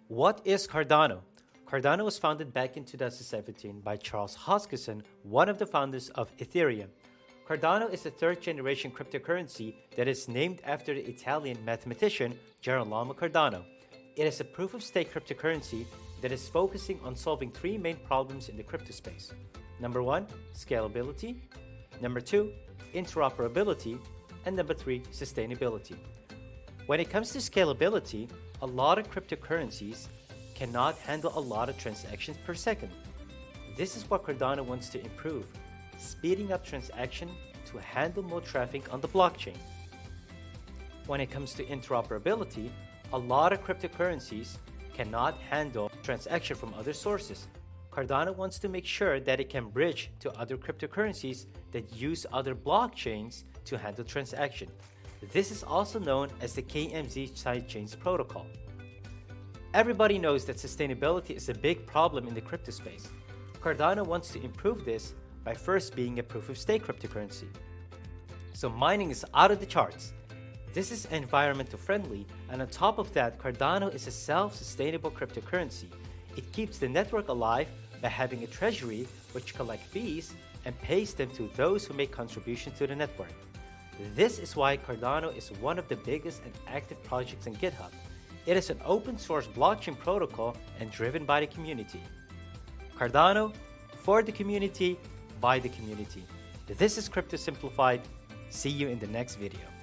What is Cardano? Cardano was founded back in 2017 by Charles Hoskinson, one of the founders of Ethereum. Cardano is a third-generation cryptocurrency that is named after the Italian mathematician Girolamo Cardano. It is a proof-of-stake cryptocurrency that is focusing on solving three main problems in the crypto space. Number 1, scalability. Number 2, interoperability. And number 3, sustainability. When it comes to scalability, a lot of cryptocurrencies cannot handle a lot of transactions per second. This is what Cardano wants to improve, speeding up transactions to handle more traffic on the blockchain. When it comes to interoperability, a lot of cryptocurrencies cannot handle transactions from other sources. Cardano wants to make sure that it can bridge to other cryptocurrencies that use other blockchains to handle transactions. This is also known as the KMZ sidechains protocol. Everybody knows that sustainability is a big problem in the crypto space. Cardano wants to improve this by first being a proof-of-stake cryptocurrency. So mining is out of the charts. This is environmental friendly, and on top of that, Cardano is a self-sustainable cryptocurrency. It keeps the network alive by having a treasury which collects fees and pays them to those who make contributions to the network. This is why Cardano is one of the biggest and active projects in GitHub. It is an open source blockchain protocol and driven by the community. Cardano, for the community, by the community. This is Crypto Simplified. See you in the next video.